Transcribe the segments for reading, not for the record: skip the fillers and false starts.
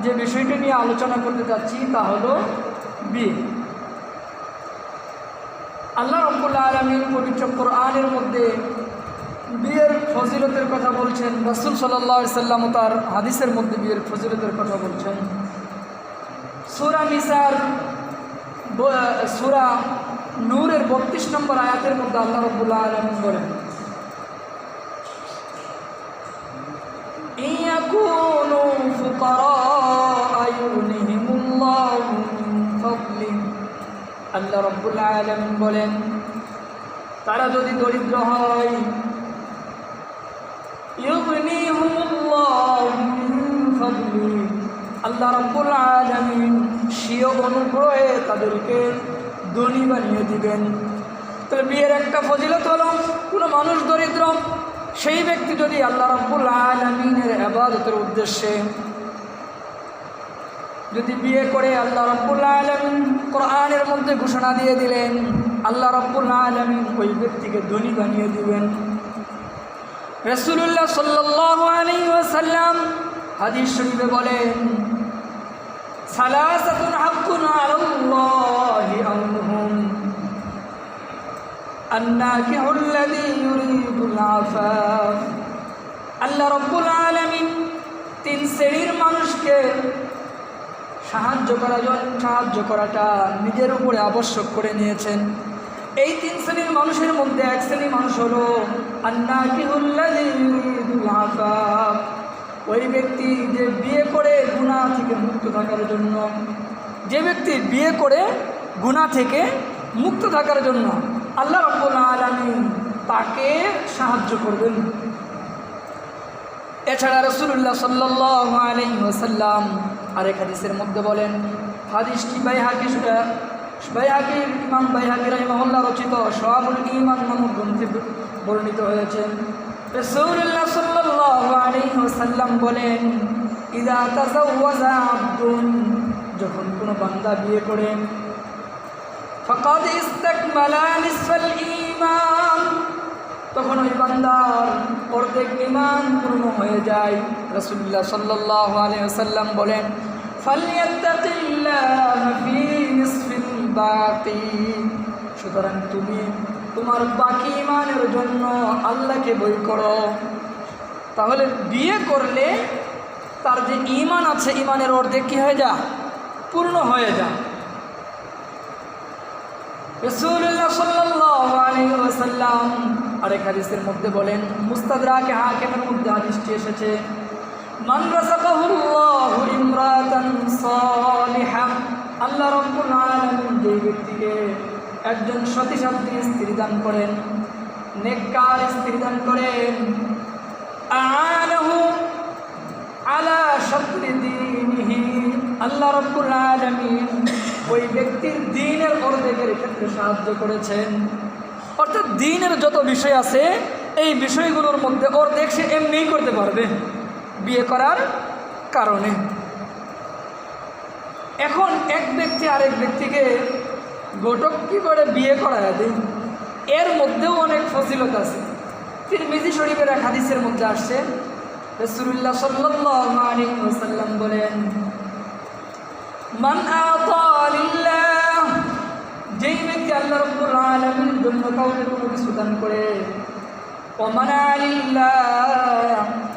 যে বিষয়টি নিয়ে আলোচনা করতে যাচ্ছি তা হলো বিয়ে। আল্লাহ রাব্বুল আলামিন পবিত্র কোরআনের মধ্যে বিয়ের ফজিলতের কথা বলছেন। রাসূল সাল্লাল্লাহু আলাইহি সাল্লাম তার হাদিসের মধ্যে বিয়ের ফজিলতের কথা বলছেন। সূরা নিসার সূরা নূরের 32 নম্বর আয়াতের মধ্যে আল্লাহ রাব্বুল আলামিন বলেন, ইয়াকুনু ফুকারা ইউগনিহিমুল্লাহু মিন ফাদলিহি। আল্লাহ রাব্বুল আলামিন বলেন, তারা যদি দরিদ্র হয়, ইউগনিহিমুল্লাহু মিন ফাদলিহি, আল্লাহ রাব্বুল আলামিন স্বীয় অনুগ্রহে তাদেরকে ধনী বানিয়ে দিবেন। তাহলে বিয়ের একটা ফজিলত হলো, কোনো মানুষ দরিদ্র, সেই ব্যক্তি যদি আল্লাহ রাব্বুল আলামিনের ইবাদতের উদ্দেশ্যে যদি বিয়ে করে, আল্লাহ রাব্বুল আলামিন কোরআনের মধ্যে ঘোষণা দিয়ে দিলেন, আল্লাহ রাব্বুল আলামিন ওই ব্যক্তিকে ধনী বানিয়ে দিবেন। রাসূলুল্লাহ সাল্লাল্লাহু আলাইহি ওয়াসাল্লাম হাদিস শরীফে বলেন, সালাসাতুন হাক্কুন আলাল্লাহি আউনুহুম আন্নাকিহুল্লাযী ইউরিদুল আফাফ। আল্লাহ রাব্বুল আলামিন 3 শ্রেণীর মানুষকে সাহায্য করাটা নিজের উপরে আবশ্যক করে নিয়েছেন। এই 3 শ্রেণীর মানুষের মধ্যে এক শ্রেণীর মানুষ হলো আন্নাকিহুল্লাযী ইউরিদুল আফাফ, ওই ব্যক্তি যে বিয়ে করে গুনাহ থেকে মুক্ত থাকার জন্য, যে ব্যক্তি বিয়ে করে গুনাহ থেকে মুক্ত থাকার জন্য আল্লাহ রাব্বুল আলামিন তাকে সাহায্য করবেন। এছাড়া রাসূলুল্লাহ সাল্লাল্লাহু আলাইহি ওয়াসাল্লাম আরেক হাদিসের মধ্যে বলেন, হাদিসটি বাইহাকী ইমাম বাইহাকী রাহিমাহুল্লাহ রচিত শুআবুল ঈমান নামক গ্রন্থে বর্ণিত হয়েছে। রাসূলুল্লাহ সাল্লাল্লাহু আলাইহি ওয়াসাল্লাম বলেন, ইযা তাযাওয়াজা আবদুন, যখন কোনো বান্দা বিয়ে করে, ফাকাদ ইসতাকমালা নিসফাল ঈমান, তখন ওই বান্দার অর্ধেক ঈমান পূর্ণ হয়ে যায়। রাসূলুল্লাহ সাল্লাল্লাহু আলাইহি ওয়াসাল্লাম বলেন, ফালইয়াত্তাকিল্লাহা ফি নিসফিল বাকি, সুতরাং তুমি তোমার বাকি ঈমানের জন্য আল্লাহকে ভয় করো। তাহলে বিয়ে করলে তার যে ঈমান আছে, ঈমানের অর্ধেক কি হয়ে যায়? পূর্ণ হয়ে যায়। রাসূলুল্লাহ সাল্লাল্লাহু আলাইহি ওয়াসাল্লাম আরেক হাদিসের মধ্যে বলেন, মুস্তাদরাকে হাকিমের মধ্যে হাদিসটি এসেছে, মান রাযাকাহুল্লাহু ইমরাতান সালিহা, আল্লাহ রাব্বুল আলামিন যে ব্যক্তিকে একজন সতীসাধ্বী স্ত্রী দান করেন, নেককার স্ত্রী দান করেন, আ'ানাহু আলা শাতরি দীনিহি, আল্লাহ রাব্বুল আলামিন ওই ব্যক্তির দ্বীনের অর্ধেকের ক্ষেত্রে সাহায্য করেছেন। অর্থাৎ দ্বীনের যত বিষয় আছে, এই বিষয়গুলোর মধ্যে অর্ধেক সে এমনিই করতে পারবে বিয়ে করার কারণে। এখন এক ব্যক্তি আরেক ব্যক্তিকে ঘটক কি করে বিয়ে করায় দেয়, এর মধ্যেও অনেক ফজিলত আছে। তিরমিজি শরীফের এক হাদিসের মধ্যে আসছে, রাসূলুল্লাহ সাল্লাল্লাহু আলাইহি ওয়াসাল্লাম বলেন, মান আতা লিল্লাহ, যেই ব্যক্তি আল্লাহ রাব্বুল আলামিনের জন্য কাউকে কোনো কিছু দান করে, ওয়া মানা লিল্লাহ,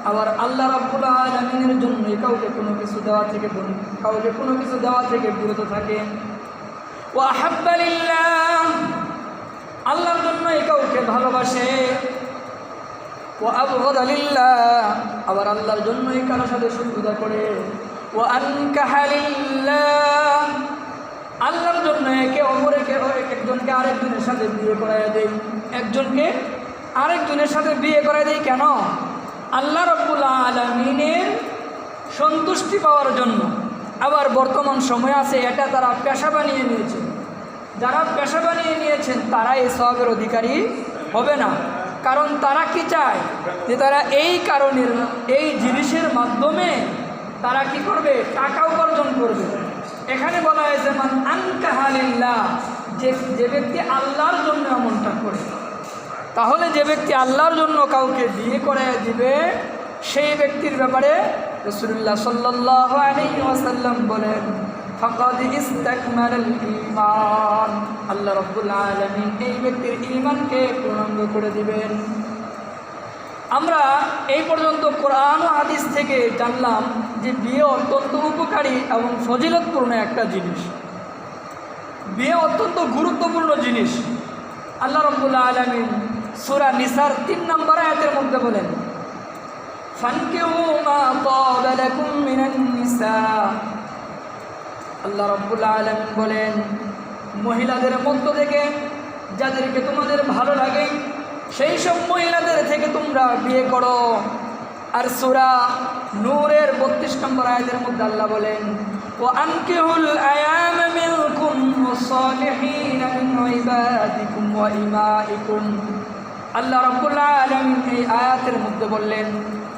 আবার আল্লাহ রাব্বুল আলামিনের জন্য কাউকে কোনো কিছু দেওয়া থেকে বিরত থাকে, ওয়া আহাব্বা লিল্লাহ, আল্লাহর জন্য কাউকে ভালোবাসে, ওয়া আবগাদা লিল্লাহ, আবার আল্লাহর জন্য কারোর সাথে শত্রুতা করে, ওয়া আনকাহা লিল্লাহ, আল্লাহর জন্য একে অপরকে একজনকে আরেকজনের সাথে বিয়ে করায় দেয়, একজনকে আরেকজনের সাথে বিয়ে করায় দেয়। কেন? আল্লাহ রাব্বুল আলামিনের সন্তুষ্টি পাওয়ার জন্য। আবার বর্তমান সময় আছে, এটা তারা পেশা বানিয়ে নিয়েছে। যারা পেশা বানিয়ে নিয়েছেন তারা এই সওয়াবের অধিকারী হবে না। কারণ তারা কি চায়, যে তারা এই কারণের এই জিনিসের মাধ্যমে তারা কি করবে? টাকা উপার্জন করবে। এখানে বলা হয়েছে মান আনকাহা লিল্লাহ, যে ব্যক্তি আল্লাহর জন্য এমনটা করে। তাহলে যে ব্যক্তি আল্লাহর জন্য কাউকে বিয়ে করে দিবে, সেই ব্যক্তির ব্যাপারে রাসূলুল্লাহ সাল্লাল্লাহু আলাইহি ওয়াসাল্লাম বলেন ফাকাদ ইস্তাকমালাল ঈমান, আল্লাহ রাব্বুল আলামিন এই ব্যক্তির ঈমানকে পূর্ণাঙ্গ করে দিবেন। আমরা এই পর্যন্ত কোরআন ও হাদিস থেকে জানলাম যে বিয়ে অত্যন্ত উপকারী এবং ফজিলতপূর্ণ একটা জিনিস। বিয়ে অত্যন্ত গুরুত্বপূর্ণ জিনিস। আল্লাহ রাব্বুল আলামিন সূরা নিসার 3 নম্বর আয়াতের মধ্যে বলেন ফানকিহু মা তাবা লাকুম মিনান নিসা। আল্লাহ রাব্বুল আলামিন বলেন মহিলাদের মধ্য থেকে যাদেরকে তোমাদের ভালো লাগে সেই সব মহিলাদের থেকে তোমরা বিয়ে করো। আর সূরা নূরের 32 নম্বর আয়াতের মধ্যে আল্লাহ বলেন ওয়া আনকিহুল আয়ামা মিনকুম ওয়াস-সালিহিনা মিন ইবাদিকুম ওয়া ইমাইকুম। আল্লাহ রাব্বুল আলামিন এই আয়াতের মধ্যে বললেন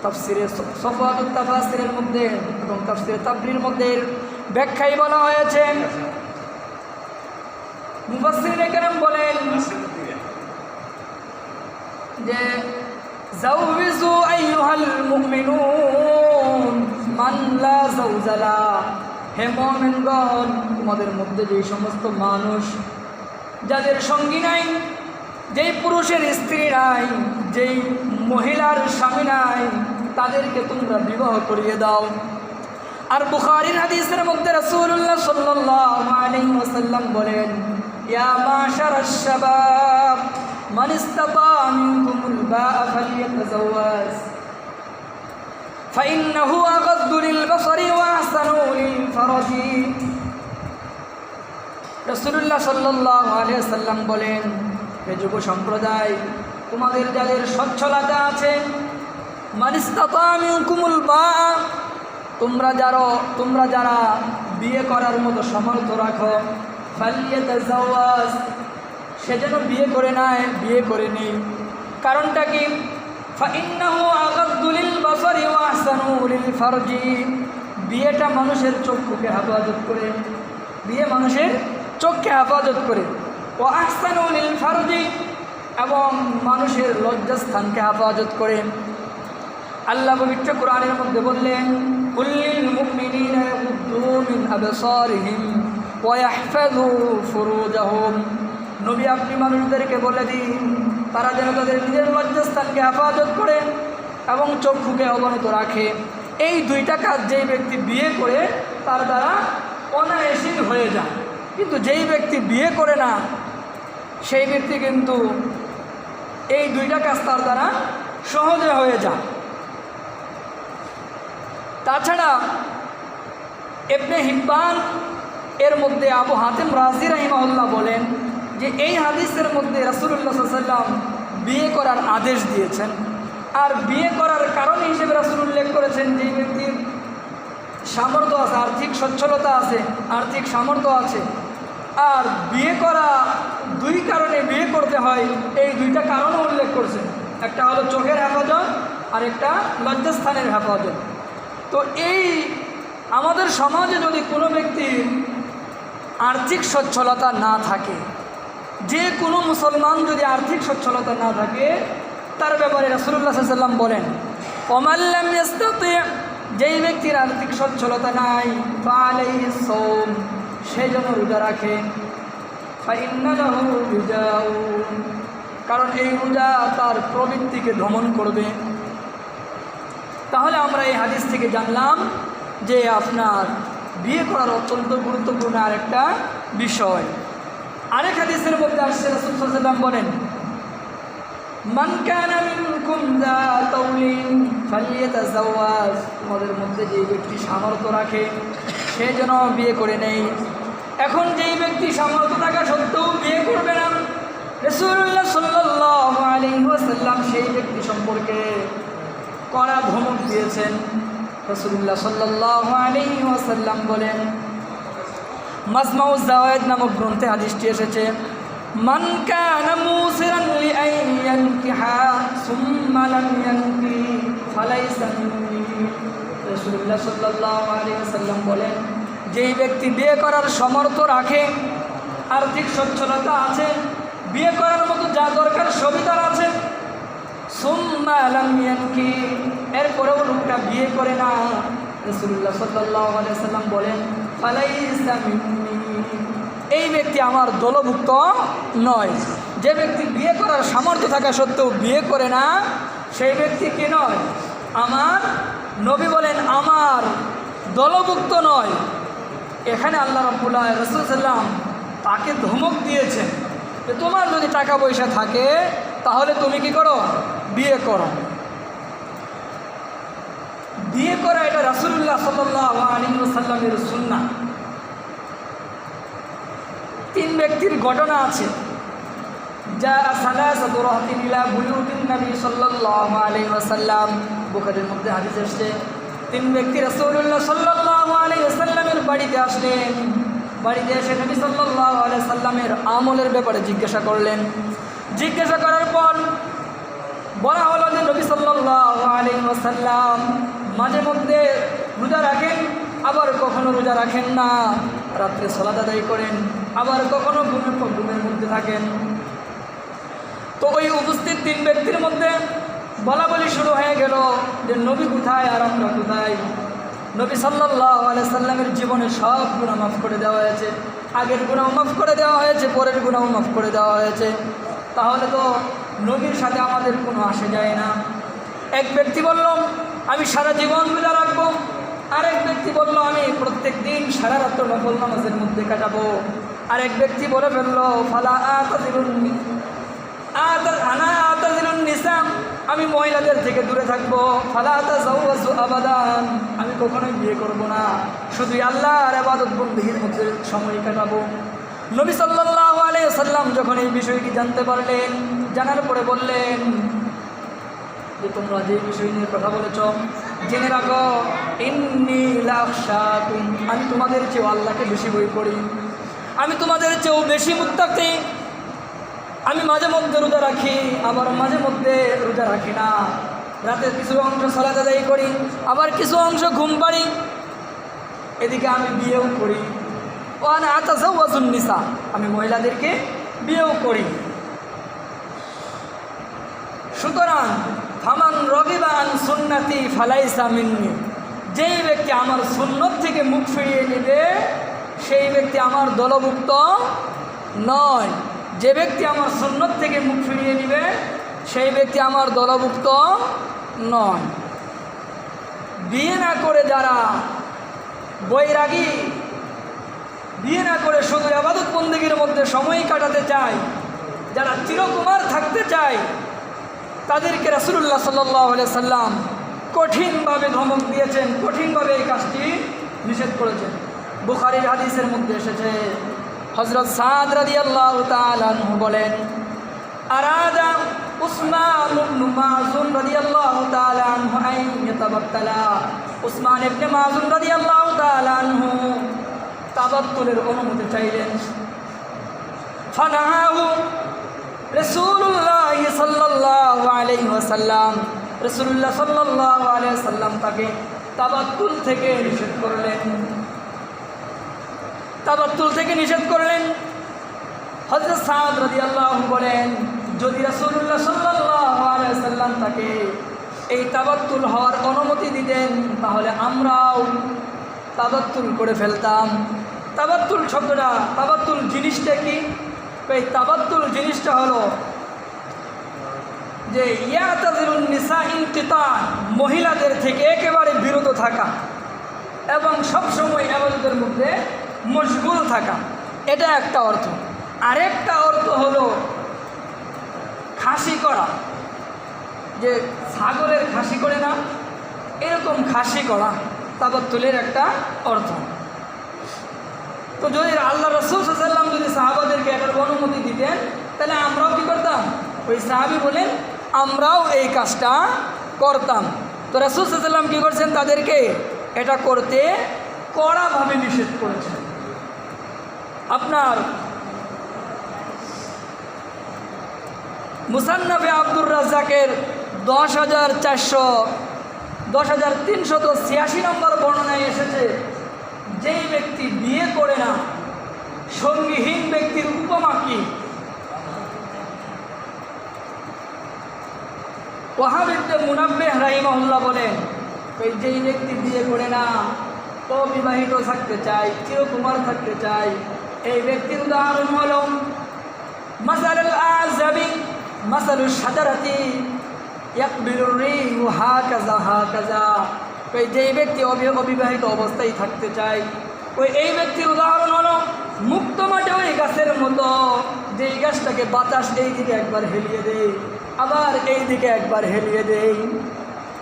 তাফসিরে সফওয়াতুত তাফাসিরের মধ্যে এবং তাফসিরে তাবরির মধ্যে ব্যাখ্যায় বলা হয়েছে, মুফাসসিরিনে কেরাম বলেন যে জাউযু আইয়ুহাল মুমিনুন মান লা যাওজালা, হে মুমিনগণ তোমাদের মধ্যে যেই সমস্ত মানুষ যাদের সঙ্গী নাই, যেই পুরুষের স্ত্রী নাই, যেই মহিলার স্বামী নাই, তাদেরকে তোমরা বিবাহ করিয়ে দাও। আর বুখারীর হাদিসের মধ্যে রাসূলুল্লাহ সাল্লাল্লাহু আলাইহি ওয়াসাল্লাম বলেন ইয়া মাশারাশ শাবাব মান ইসতাতা মিনকুমুল বা'a ফালইয়াতাযাওয়াজ ফাইন্নাহু আগাদ্দু লিলবাসারি ওয়া আহসানু লিলফারজি। রাসূলুল্লাহ সাল্লাল্লাহু আলাইহি ওয়াসাল্লাম বলেন হে যুব সম্প্রদায়, তোমাদের যাদের সচ্ছলতা আছে, মান ইসতাতা মিনকুমুল বা'a, তোমরা যারা বিয়ে করার মতো সামর্থ্য রাখো, ফালইয়াতাযাওয়াজ, সে যেন বিয়ে করে নেই। কারণটা কি? ফাইন্নাহু আগাদ্দু লিলবাসারি ওয়া আহসানু লিলফারজি। বিয়েটা মানুষের চক্ষুকে হেফাজত করে, বিয়ে মানুষের চোখকে হেফাজত করে, ওয়া আহসানু লিলফারজি, এবং মানুষের লজ্জাস্থানকে হেফাজত করে। আল্লাহ পবিত্র কোরআনের মধ্যে বললেন কুল্লিল মুমিনিনা ইয়াগুদ্দু মিন আবসারিহিম ওয়া ইয়াহফাযু ফুরুজাহুম। নবী আপনি মানুষদেরকে বলে দিন তারা যেন তাদের নিজের লজ্জাস্থানকে হেফাজত করে এবং চক্ষুকে অবনত রাখে। এই দুইটা কাজ যেই ব্যক্তি বিয়ে করে তার দ্বারা অনায়াসই হয়ে যায়, কিন্তু যেই ব্যক্তি বিয়ে করে না সেই ব্যক্তি কিন্তু এই দুইটা কাজ তার দ্বারা সহজে হয়ে যায়। তাছাড়া ইবনে হিব্বান এর মধ্যে আবু হাতিম রাজি রাহিমাহুল্লাহ বলেন যে এই হাদিসের মধ্যে রাসূলুল্লাহ সাল্লাল্লাহু আলাইহি ওয়াসাল্লাম বিয়ে করার আদেশ দিয়েছেন। আর বিয়ে করার কারণ হিসেবে রাসূল উল্লেখ করেছেন যে ব্যক্তির সামর্থ্য আছে, আর্থিক সচ্ছলতা আছে, আর্থিক সামর্থ্য আছে। আর বিয়ে করা দুই কারণে বিয়ে করতে হয়, এই দুইটা কারণও উল্লেখ করছেন। একটা হলো চোখের হেফাজত আর একটা লজ্জাস্থানের হেফাজত। তো এই আমাদের সমাজে যদি কোনো ব্যক্তির আর্থিক সচ্ছলতা না থাকে, যে কোনো মুসলমান যদি আর্থিক সচ্ছলতা না থাকে, তার ব্যাপারে রাসূলুল্লাহ সাল্লাল্লাহু আলাইহি ওয়াসাল্লাম বলেন ওমান লাম ইস্তাতি, যেই ব্যক্তির আর্থিক সচ্ছলতা নাই, ফালাইহিস সাওম, সে যেন রোজা রাখে। ফাইন্না লাহু বিজাউন, কারণ এই রোজা তার প্রবৃত্তিকে দমন করবে। তাহলে আমরা এই হাদিস থেকে জানলাম যে আপনার বিয়ে করার অত্যন্ত গুরুত্বপূর্ণ আরেকটা বিষয়। আরেক হাদিসের মধ্যে আসছে রাসূল সাল্লাল্লাহু আলাইহি ওয়াসাল্লাম বলেন মান কানা মিনকুম যা তাওলিন ফালইয়াতাযাওয়াজ, তোমাদের মধ্যে যে ব্যক্তি সামর্থ্য রাখে সে যেন বিয়ে করে নেই। এখন যেই ব্যক্তি সামর্থ্য থাকা সত্ত্বেও বিয়ে করবে না, রাসূলুল্লাহ সাল্লাল্লাহু আলাইহি ওয়াসাল্লাম সেই ব্যক্তি সম্পর্কে কড়া ধমক দিয়েছেন। রাসূলুল্লাহ সাল্লাল্লাহু আলাইহি ওয়াসাল্লাম বলেন, মাজমাউজ যাওয়ায়েদ নামক গ্রন্থে হাদিসটি এসেছে, মান কানা মুসিরান লিআন ইয়ানকিহা সুম্মা লাম ইয়ানকি ফালাইসা মিন্নি। রাসূলুল্লাহ সাল্লাল্লাহু আলাইহি ওয়াসাল্লাম বলেন, যেই ব্যক্তি বিয়ে করার সামর্থ্য রাখে, আর্থিক সচ্ছলতা আছে, বিয়ে করার মতো যা দরকার সবই তার আছে, সুম্মা লাম ইয়ানকি, এরপরেও লোকটা বিয়ে করে না, রাসূলুল্লাহ সাল্লাল্লাহু আলাইহি ওয়াসাল্লাম বলেন ফালাইসা মিন্নি, এই ব্যক্তি আমার দলভুক্ত নয়। যে ব্যক্তি বিয়ে করার সামর্থ্য থাকা সত্ত্বেও বিয়ে করে না, সেই ব্যক্তি কি নয়? আমার নবী বলেন আমার দলভুক্ত নয়। এখানে আল্লাহ রাব্বুল আলামিন রাসূল সাল্লাম তাকে ধমক দিয়েছেন যে তোমার যদি টাকা পয়সা থাকে তাহলে তুমি কি করো? বিয়ে করো। বিয়ে করা এটা রাসূলুল্লাহ সাল্লাল্লাহু আলাইহি ওয়াসাল্লামের সুন্নাহ। 3 ব্যক্তির ঘটনা আছে, যা সালাসাতু রাহতিন ইলা বুয়ুতিন নবী সাল্লাল্লাহু আলাইহি ওয়াসাল্লাম, বুখারীর মধ্যে হাদিস এসেছে 3 ব্যক্তি রাসূলুল্লাহ সাল্লাল্লাহু আলাইহি ওয়াসাল্লামের বাড়িতে আসলেন। বাড়িতে এসে নবী সাল্লাল্লাহু আলাইহি ওয়াসাল্লামের আমলের ব্যাপারে জিজ্ঞাসা করলেন। জিজ্ঞাসা করার পর বলা হলো যে নবী সাল্লাল্লাহু আলাইহি ওয়াসাল্লাম মাঝে মধ্যে রোজা রাখেন, আবার কখনো রোজা রাখেন না, রাত্রে সালাত আদায় করেন, আবার কখনো ঘুমের মধ্যে থাকেন। তো ওই উপস্থিত 3 ব্যক্তির মধ্যে বলা বলি শুরু হয়ে গেল যে নবী কোথায় আর আমরা কোথায়? নবী সাল্লাল্লাহু আলাইহি সাল্লামের জীবনে সব গুনাহ মাফ করে দেওয়া হয়েছে, আগের গুনাহ মাফ করে দেওয়া হয়েছে, পরের গুনাহ মাফ করে দেওয়া হয়েছে, তাহলে তো নবীর সাথে আমাদের কোনো আসে যায় না। এক ব্যক্তি বলল আমি সারা জীবন রোজা রাখবো, আরেক ব্যক্তি বলল আমি প্রত্যেক দিন সারা রাত্র নফল নামাজের মধ্যে কাটাবো, আরেক ব্যক্তি বলে ফেললো ফালা আতাজিলুন নিসা, আমি মহিলাদের থেকে দূরে থাকবো, ফালা আতাজাওয়াজু আবাদান, আমি কখনোই বিয়ে করব না, শুধু আল্লাহর ইবাদত বন্দেগীর মধ্যে সময় কাটাবো। নবী সাল্লাল্লাহু আলাইহি ওয়াসাল্লাম যখন এই বিষয়টি জানতে পারলেন, জানার পরে বললেন যে তোমরা যে বিষয় নিয়ে কথা বলেছ জেনে রাখো, ইন্নী লাখশাকুম, আমি তোমাদের চেয়েও আল্লাহকে বেশি ভয় করি, আমি তোমাদের চেয়েও বেশি মুত্তাকি। আমি মাঝে মধ্যে রোজা রাখি, আবার মাঝে মধ্যে রোজা রাখি না, রাতের কিছু অংশ সালাত আদায় করি, আবার কিছু অংশ ঘুম পাড়ি, এদিকে আমি বিয়েও করি। ওয়ানা আতাজাওয়াজুন নিসা, আমি মহিলাদেরকে বিয়েও করি। সুতরাং ফামান রগিবা আন সুন্নতি ফালাইসা মিন্নি, যেই ব্যক্তি আমার সুন্নত থেকে মুখ ফিরিয়ে নেবে সেই ব্যক্তি আমার দলভুক্ত নয়। যে ব্যক্তি আমার সুন্নত থেকে মুখ ফিরিয়ে নেবে সেই ব্যক্তি আমার দলভুক্ত নয়। বিয়ে না করে যারা বৈরাগী, বিয়ে না করে শুধু ইবাদত বন্দেগীর মধ্যে সময় কাটাতে চায়, যারা চিরকুমার থাকতে চায়, তাদেরকে রাসূলুল্লাহ সাল্লাল্লাহু আলাইহি সাল্লাম কঠিনভাবে ধমক দিয়েছেন, কঠিনভাবে এই কাজটি নিষেধ করেছেন। বুখারীর হাদিসের মধ্যে এসেছে, হযরত সাদ রাদিয়াল্লাহু তাআলা আনহু বলেন, আরাদা উসমান ইবনে মাযুন রাদিয়াল্লাহু তাআলা আনহু আন ইয়াতাবাত্তালা, উসমান ইবনে মাযুন রাদিয়াল্লাহু তাআলা আনহু তাবাত্তুলের অনুমতি চাইলেন। ফানাহু রাসূলুল্লাহ সাল্লাল্লাহু আলাইহি ওয়াসাল্লাম, রাসূলুল্লাহ সাল্লাল্লাহু আলাইহি ওয়াসাল্লাম তাকে তাবাত্তুল থেকে নিষেধ করলেন, তাবাত্তুল থেকে নিষেধ করলেন। হযরত সাদ রাদিয়াল্লাহু বলেন, যদি রাসূলুল্লাহ সাল্লাল্লাহু আলাইহি ওয়াসাল্লাম তাকে এই তাবাত্তুল হওয়ার অনুমতি দিতেন তাহলে আমরাও তাবাত্তুল করে ফেলতাম। তাবাত্তুল শব্দটা, তাবাত্তুল জিনিসটা কি? এই তাবাত্তুল জিনিসটা হলো যে ইয়াতাজিলুন নিসা ইনকিতা, মহিলাদের থেকে একেবারে বিরত থাকা এবং সবসময় ইবাদতের মধ্যে মশগুল থাকা, এটা একটা অর্থ। আরেকটা অর্থ হলো খাসি করা, যে ছাগলের খাসি করে না, এরকম খাসি করা তাবাত্তুলের একটা অর্থ। তো যদি আল্লাহ রাসূল সাল্লাল্লাহু আলাইহি ওয়াসাল্লাম যদি সাহাবাদেরকে এটার অনুমতি দিতেন তাহলে আমরাও কি করতাম? ওই সাহাবী বলেন আমরাও এই কাজটা করতাম। তো রাসূল সাল্লাল্লাহু আলাইহি ওয়াসাল্লাম কী করছেন? তাদেরকে এটা করতে কড়াভাবে নিষেধ করেছেন। আপনার মুসান্নাফে আব্দুর রাজ্জাকের 10,386 নম্বর বর্ণনায় এসেছে, যেই ব্যক্তি বিয়ে করে না, সঙ্গীহীন ব্যক্তির উপমা কি? ওয়াহাব ইবনে মুনাব্বিহ রাহিমাহুল্লাহ বলেন, ওই যেই ব্যক্তি বিয়ে করে না, অবিবাহিত থাকতে চায়, চিরকুমার থাকতে চায়, এই ব্যক্তির উদাহরণ হলো মাসালুল আযাবি মাসালুশ শাজারাতি ইয়াকবিলুর রিহু হাকাযা হাকাযা। ওই যেই ব্যক্তি অবিবাহিত অবস্থায় থাকতে চায়, এই ব্যক্তির উদাহরণ হলো মুক্ত মাঠে ওই গাছের মতো, যেই গাছটাকে বাতাস এই দিকে একবার হেলিয়ে দেয়, আবার এই দিকে একবার হেলিয়ে দেয়।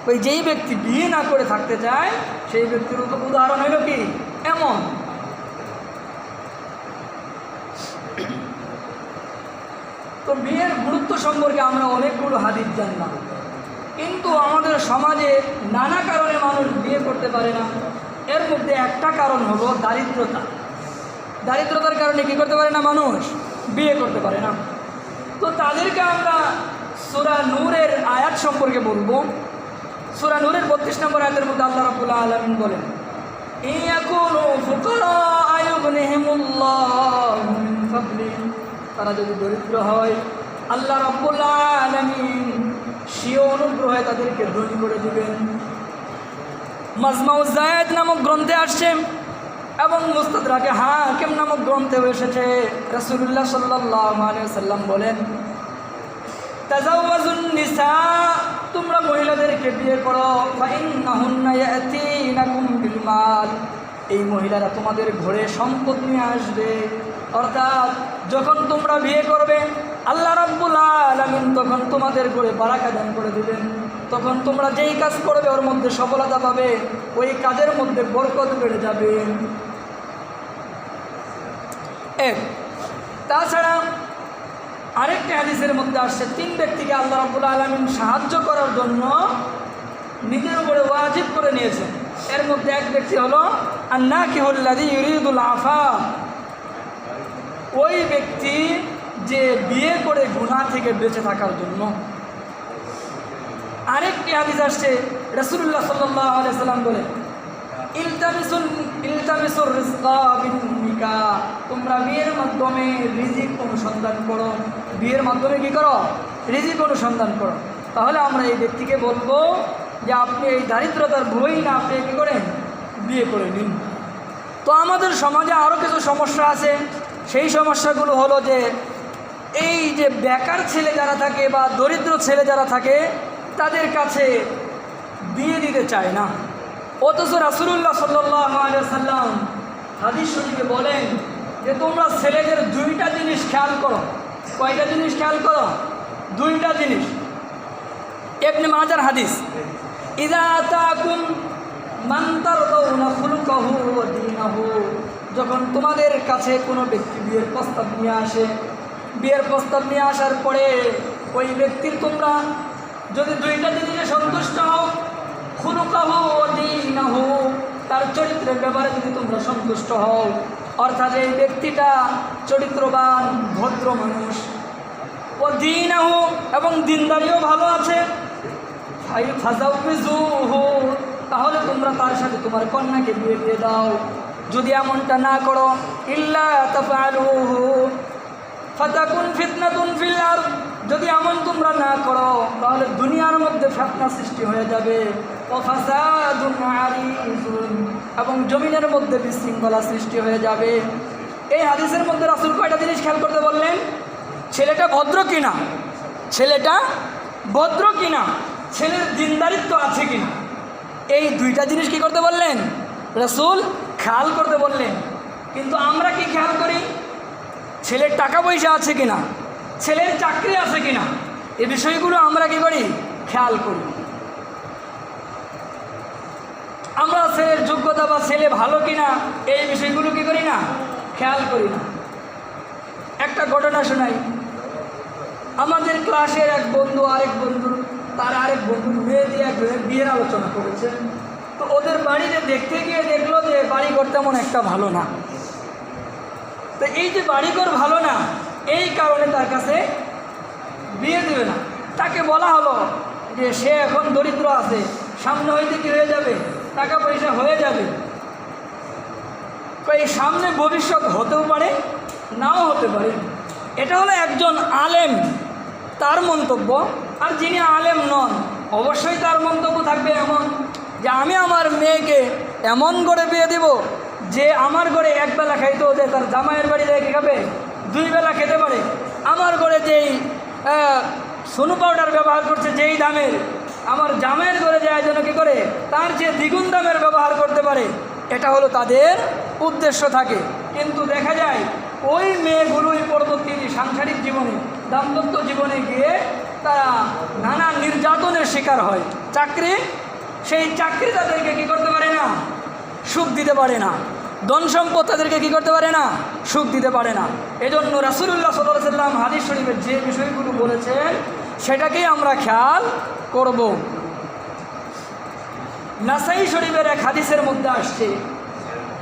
ওই যেই ব্যক্তি বিয়ে না করে থাকতে চায়, সেই ব্যক্তির উদাহরণ হলো কি এমন। তো বিয়ের গুরুত্ব সম্পর্কে আমরা অনেকগুলো হাদিস জানলাম, কিন্তু আমাদের সমাজে নানা কারণে মানুষ বিয়ে করতে পারে না। এর মধ্যে একটা কারণ হলো দারিদ্রতা। দারিদ্রতার কারণে কী করতে পারে না মানুষ? বিয়ে করতে পারে না। তো তাদেরকে আমরা সূরা নূরের আয়াত সম্পর্কে বলবো। সূরা নূরের 32 নম্বর আয়াতের মধ্যে আল্লাহ রাব্বুল আলামিন বলেন, ইয়াকুনু ফুকারা আয়ুগনিহিমুল্লাহু মিন ফাদলিহি, তারা যদি দরিদ্র হয় আল্লাহ রাব্বুল আলামিন স্বীয় অনুগ্রহে তাদেরকে ধনী করে দিবেন। মাজমাউজ যায়েদ নামক গ্রন্থে আসছে এবং মুস্তাদরাকে হাকিম নামক গ্রন্থেও এসেছে, রাসূলুল্লাহ সাল্লাল্লাহু আলাইহি ওয়াসাল্লাম বলেন, তাজাওয়াজুন নিসা, তোমরা মহিলাদেরকে বিয়ে করো, ফাইন্নাহুন্না ইয়াতিনাকুম বিল মাল, এই মহিলারা তোমাদের ঘরে সম্পদ নিয়ে আসবে। অর্থাৎ যখন তোমরা বিয়ে করবে আল্লাহ রাব্বুল আলামিন তখন তোমাদের ঘরে বারাকা দান করে দিবেন। তখন তোমরা যেই কাজ করবে ওর মধ্যে সফলতা পাবে, ওই কাজের মধ্যে বরকত বেড়ে যাবে। তাছাড়া আরেকটি হাদিসের মধ্যে আসছে, 3 ব্যক্তিকে আল্লাহ রাব্বুল আলামিন সাহায্য করার জন্য নিজের উপরে ওয়াজিব করে নিয়েছেন। এর মধ্যে এক ব্যক্তি হলো আন্নাকিহুল্লাযী ইউরিদুল আফা, ওই ব্যক্তি যে বিয়ে করে গুনাহ থেকে বেঁচে থাকার জন্য। আরেকটি হাদিস আসছে, রাসূলুল্লাহ সাল্লাল্লাহু আলাইহি ওয়াসাল্লাম বলেন, ইলতামিসুর রিজকা বিন নিকাহ, তোমরা বিয়ের মাধ্যমে রিজিক অনুসন্ধান করো। বিয়ের মাধ্যমে কি করো? রিজিক অনুসন্ধান করো। তাহলে আমরা এই ব্যক্তিকে বলবো যে আপনি এই দারিদ্রতার ভয় না, আপনি কী করেন? বিয়ে করে নিন। তো আমাদের সমাজে আরও কিছু সমস্যা আছে। সেই সমস্যাগুলো হলো যে এই যে বেকার ছেলে যারা থাকে বা দরিদ্র ছেলে যারা থাকে তাদের কাছে বিয়ে দিতে চায় না। অথচ রাসূলুল্লাহ সাল্লাল্লাহু আলাইহি ওয়াসাল্লাম হাদিস শরীফে বলেন যে তোমরা ছেলেদের 2টা জিনিস খেয়াল করো। কয়টা জিনিস খেয়াল করো? 2টা জিনিস। ইবনে মাজার হাদিস, ইযা আতাকুম মান তারদাউনা খুলুকাহু ওয়া দীনাহু, যখন তোমাদের কাছে কোনো ব্যক্তি বিয়ের প্রস্তাব নিয়ে আসে, বিয়ের প্রস্তাব নিয়ে আসার পরে ওই ব্যক্তির তোমরা যদি 2টা জিনিসে সন্তুষ্ট হও, খুলুকাহু ওয়া দীনাহু, তার চরিত্রের ব্যাপারে যদি তোমরা সন্তুষ্ট হও, অর্থাৎ এই ব্যক্তিটা চরিত্রবান ভদ্র মানুষ, ও দীনাহু এবং দিনদারিও ভালো আছে, ফাযাউযুহু, তাহলে তোমরা তার সাথে তোমার কন্যাকে বিয়ে দিয়ে দাও। যদি এমনটা না করো, ইল্লা তাফআলুহু ফাতাকুন ফিতনাতুন ফিল আরদ, যদি এমন তোমরা না করো তাহলে দুনিয়ার মধ্যে ফিতনা সৃষ্টি হয়ে যাবে, ও ফাসাদুন আরিজুন, এবং জমিনের মধ্যে বিশৃঙ্খলা সৃষ্টি হয়ে যাবে। এই হাদিসের মধ্যে রাসূল কয়টা জিনিস খেয়াল করতে বললেন? ছেলেটা ভদ্র কিনা, ছেলেটা ভদ্র কিনা, ছেলের দিনদারিত্ব আছে কিনা, এই 2টা জিনিস কি করতে বললেন? রাসূল খেয়াল করতে বললেন। কিন্তু আমরা কি খেয়াল করি? ছেলের টাকা পয়সা আছে কিনা, ছেলের চাকরি আছে কিনা, এই বিষয়গুলো আমরা কি করি? খেয়াল করি। আমরা ছেলের যোগ্যতা বা ছেলে ভালো কিনা এই বিষয়গুলো কি করি না? খেয়াল করি না। একটা ঘটনা শোনাই। আমাদের ক্লাসের এক বন্ধু আরেক বন্ধুর, তার আরেক বন্ধুর মেয়ে দিয়ে বিয়ের আলোচনা করেছে। তো ওদের বাড়িতে দেখতে গিয়ে দেখলো যে বাড়িঘর তেমন একটা ভালো না। তো এই যে বাড়িঘর ভালো না, এই কারণে তার কাছে বিয়ে দেবে না। তাকে বলা হলো যে সে এখন দরিদ্র আছে, সামনে হইতে কি হয়ে যাবে? টাকা পয়সা হয়ে যাবে। এই সামনে ভবিষ্যৎ হতেও পারে, নাও হতে পারে। এটা হলো একজন আলেম তার মন্তব্য। আর যিনি আলেম নন অবশ্যই তার মন্তব্য থাকবে এমন যে আমি আমার মেয়েকে এমন করে বিয়ে দেব যে আমার ঘরে একবেলা খাইতেও যে তার জামাইয়ের বাড়ি যায় কী খাবে 2 বেলা খেতে পারে। আমার ঘরে যেই সোনু পাউডার ব্যবহার করছে যেই দামের, আমার জামাইয়ের ঘরে যায় যেন কী করে তার যে দ্বিগুণ দামের ব্যবহার করতে পারে। এটা হলো তাদের উদ্দেশ্য থাকে। কিন্তু দেখা যায় ওই মেয়েগুলোই পরবর্তী সাংসারিক জীবনে দাম্পত্য জীবনে গিয়ে তারা নানা নির্যাতনের শিকার হয়। সেই চাকরি তাদেরকে কী করতে পারে না, সুখ দিতে পারে না। ধন সম্পদ তাদেরকে কী করতে পারে না, সুখ দিতে পারে না। এজন্য রাসূলুল্লাহ সাল্লাল্লাহু আলাইহি ওয়াসাল্লাম হাদিস শরীফের যে বিষয়গুলো বলেছেন সেটাকেই আমরা খেয়াল করব। নাসাই শরীফের এক হাদিসের মধ্যে আসছে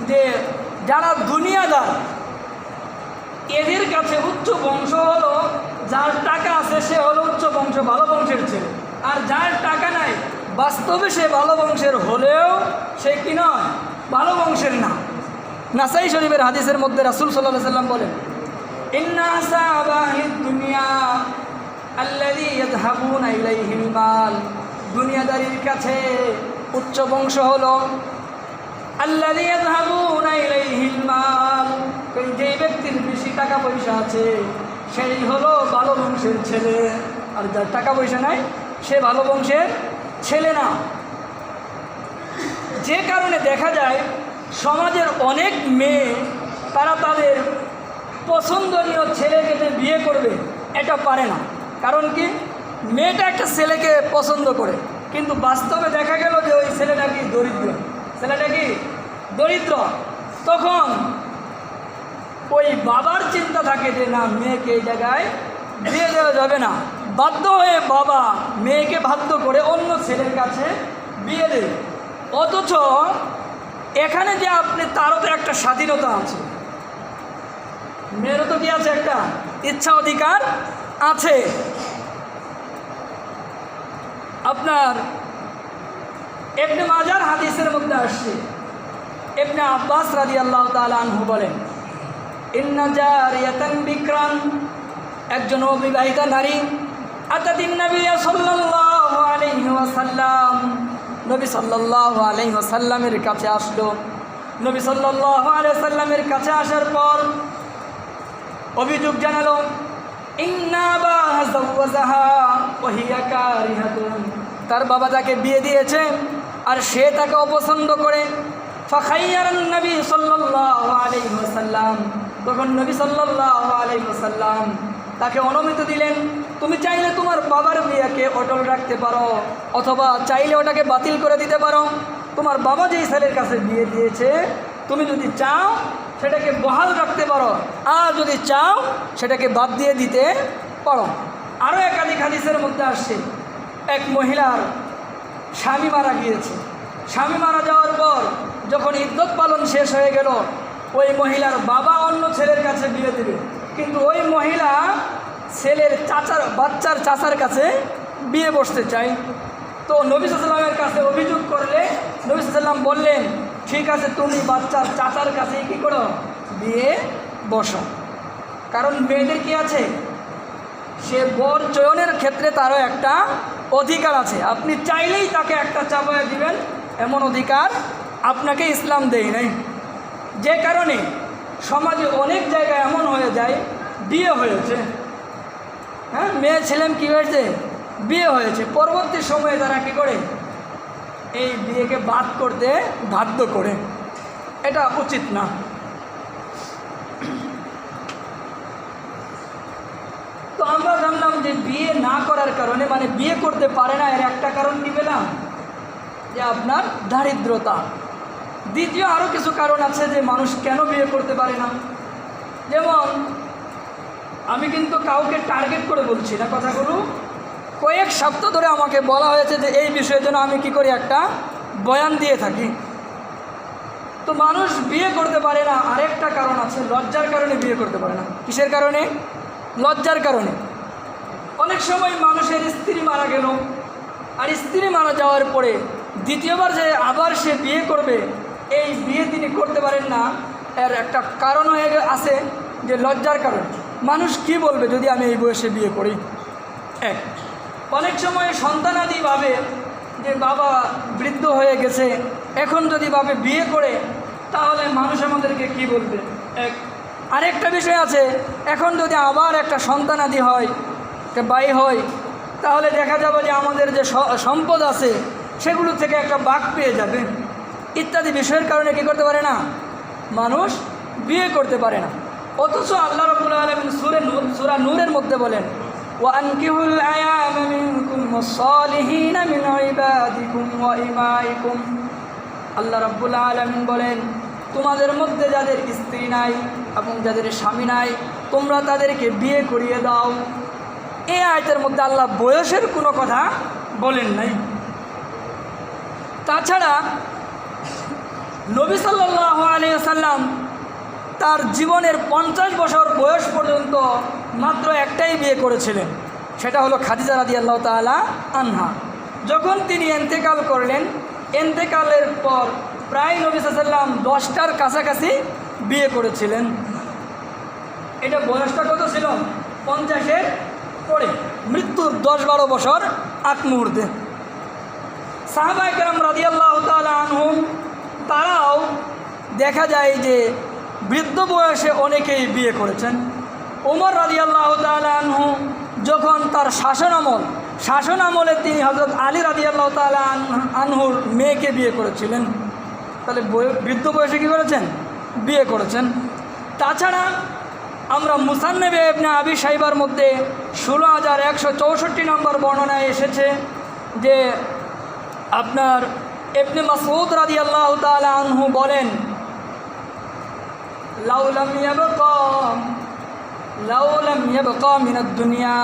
যে যারা দুনিয়াদার এদের কাছে উচ্চ বংশ হলো যার টাকা আছে সে হলো উচ্চ বংশ, ভালো বংশের ছেলে। আর যার টাকা নাই বাস্তবে সে ভালো বংশের হলেও সে কি নয়, ভালো বংশের না। নাসাই শরীফের হাদিসের মধ্যে রাসূল সাল্লাল্লাহু আলাইহি ওয়াসাল্লাম বলেন ইন্না সাবাহিদ দুনিয়া আল্লাযী ইয়াযহাবুনা ইলাইহিল মাল, দুনিয়াদারির কাছে উচ্চ বংশ হলো আল্লাযী ইয়াযহাবুনা ইলাইহিল মাল, যেই ব্যক্তির বেশি টাকা পয়সা আছে সেই হলো ভালো বংশের ছেলে। আর যার টাকা পয়সা নাই সে ভালো বংশের ছেলে না। যে কারণে দেখা যায় সমাজের অনেক মেয়ে তারা তাদের পছন্দনীয় ছেলেকে যে বিয়ে করবে এটা পারে না। কারণ কি, মেয়েটা একটা ছেলেকে পছন্দ করে কিন্তু বাস্তবে দেখা গেল যে ওই ছেলেটা কি দরিদ্র। তখন ওই বাবার চিন্তা থাকে যে না, মেয়েকে এই জায়গায় বিয়ে দেওয়া যাবে না। বাধ্য হয়ে বাবা মেয়েকে বাধ্য করে অন্য ছেলের কাছে বিয়ে দেয়। অথচ এখানে যে তারও তো একটা স্বাধীনতা আছে, মেয়েরও তো কি আছে, একটা ইচ্ছা অধিকার আছে। আপনার ইবনে মাজার হাদিসের মধ্যে আসছে, ইবনে আব্বাস রাদিয়াল্লাহু তাআলা আনহু বলেন ইন্না জারিয়াতান বিকরান, একজন অবিবাহিতা নারী আতাতিন নবী সাল্লাল্লাহু আলাইহি ওয়াসাল্লাম, নবী সাল্লাল্লাহু আলাইহি ওয়াসাল্লামের কাছে আসলো। নবী সাল্লাল্লাহু আলাইহি ওয়াসাল্লামের কাছে আসার পর অভিযোগ জানালো ইন্না আবাহা যাওয়াজাহা ওয়া হিয়া কারিহাতুন, তার বাবা তাকে বিয়ে দিয়েছে আর সে তাকে অপছন্দ করে। ফাখাইয়ারান নবী সাল্লাল্লাহু আলাইহি ওয়াসাল্লাম, তখন নবী সাল্লাল্লাহু আলাইহি ওয়াসাল্লাম তাকে অনুমতি দিলেন, তুমি চাইলে তোমার বাবার বিয়েকে অটল রাখতে পারো অথবা চাইলে ওটাকে বাতিল করে দিতে পারো। তোমার বাবা যেই ছেলের কাছে বিয়ে দিয়েছে তুমি যদি চাও সেটাকে বহাল রাখতে পারো, আর যদি চাও সেটাকে বাদ দিয়ে দিতে পারো। আরও একাধিক হাদিসের মধ্যে আসছে এক মহিলার স্বামী মারা গিয়েছে। স্বামী মারা যাওয়ার পর যখন ইদ্যত পালন শেষ হয়ে গেল, ওই মহিলার বাবা অন্য ছেলের কাছে বিয়ে দেবে, কিন্তু ওই মহিলা ছেলের বাচ্চার চাচার কাছে বিয়ে বসতে চায়। তো নবী সাল্লাল্লাহু আলাইহি ওয়াসাল্লামের কাছে অভিযোগ করলে নবী সাল্লাল্লাহু আলাইহি ওয়াসাল্লাম বললেন ঠিক আছে, তুমি বাচ্চার চাচার কাছেই কী করো, বিয়ে বসো। কারণ মেয়েদের কি আছে, সে বর চয়নের ক্ষেত্রে তারও একটা অধিকার আছে। আপনি চাইলেই তাকে একটা চাপায়া দিবেন এমন অধিকার আপনাকে ইসলাম দেয় নাই। যে কারণে সমাজে অনেক জায়গায় এমন হয়ে যায় বিয়ে হয়েছে, হ্যাঁ, মেয়ে ছেলেম কী হয়েছে, বিয়ে হয়েছে, পরবর্তী সময়ে তারা কী করে এই বিয়েকে বাদ করতে বাধ্য করে। এটা উচিত না। তো আমরা জানলাম যে বিয়ে না করার কারণে, মানে বিয়ে করতে পারে না, এর একটা কারণ কি পেলাম, যে আপনার দারিদ্রতা। দ্বিতীয় আরও কিছু কারণ আছে যে মানুষ কেন বিয়ে করতে পারে না। যেমন আমি কিন্তু কাউকে টার্গেট করে বলছি না কথাগুলো, কয়েক সপ্তাহ ধরে আমাকে বলা হয়েছে যে এই বিষয়ের জন্য আমি কি করি, একটা বয়ান দিয়ে থাকি। তো মানুষ বিয়ে করতে পারে না আরেকটা কারণ আছে, লজ্জার কারণে বিয়ে করতে পারে না। কিসের কারণে? লজ্জার কারণে। অনেক সময় মানুষের স্ত্রী মারা গেল, আর স্ত্রী মারা যাওয়ার পরে দ্বিতীয়বার যে আবার সে বিয়ে করবে, এই বিয়ে তিনি করতে পারেন না। এর একটা কারণ হয়ে আছে যে লজ্জার কারণে। মানুষ কি বলবে যদি আমি এই বয়সে বিয়ে করি, এক। অনেক সময় সন্তানাদি ভাবে যে বাবা বৃদ্ধ হয়ে গেছে, এখন যদি বাবা বিয়ে করে তাহলে মানুষ আমাদেরকে কি বলবে। আরেকটা বিষয় আছে, এখন যদি আবার একটা সন্তানাদি হয়, একটা বাই হয়, তাহলে দেখা যাবে যে আমাদের যে সম্পদ আছে সেগুলো থেকে একটা ভাগ পেয়ে যাবে ইত্যাদি বিষয়ের কারণে কী করতে পারে না, মানুষ বিয়ে করতে পারে না। অথচ আল্লাহ রাব্বুল আলামিন সূরা নূরের মধ্যে বলেন, ওয়ানকিহুল আয়ামা মিনকুম ওয়াস-সালিহিনা মিন ইবাদিকুম ওয়া ইমাইকুম। আল্লাহ রাব্বুল আলামিন বলেন, তোমাদের মধ্যে যাদের স্ত্রী নাই এবং যাদের স্বামী নাই তোমরা তাদেরকে বিয়ে করিয়ে দাও। এই আয়াতের মধ্যে আল্লাহ বয়সের কোনো কথা বলেন নাই। তাছাড়া নবী সাল্লাল্লাহু আলাইহি ওয়াসাল্লাম তার জীবনের 50 বছর বয়স পর্যন্ত মাত্র একটাই বিয়ে করেছিলেন, সেটা হলো খাদিজা রাদিয়াল্লাহু তাআলা আনহা। যখন তিনি ইন্তেকাল করলেন, ইন্তেকালের পর প্রায় নবী সাল্লাল্লাহু আলাইহি ওয়াসাল্লাম 10টার কাছাকাছি বিয়ে করেছিলেন। এটা বয়সটা কত ছিল? 50-এর পরে, মৃত্যুর 10-12 বছর আগ মুহূর্তে। সাহাবায়ে কেরাম রাদিয়াল্লাহু তাআলা আনহুম তারাও দেখা যায় যে বৃদ্ধ বয়সে অনেকেই বিয়ে করেছেন। ওমর রাদিয়াল্লাহু তাআলা আনহু যখন তার শাসন আমলে তিনি হযরত আলী রাদিয়াল্লাহু তাআলা আনহুর মেয়েকে বিয়ে করেছিলেন। তাহলে বৃদ্ধ বয়সে কী করেছেন? বিয়ে করেছেন। তাছাড়া আমরা মুসান্নাফে ইবনে আবি শাইবার মধ্যে 16,164 নম্বর বর্ণনায় এসেছে যে আপনার ইবনে মাসউদ রাদিয়াল্লাহু তাআলা আনহু বলেন, লাউলাম ইয়াবকা মিনাদ দুনিয়া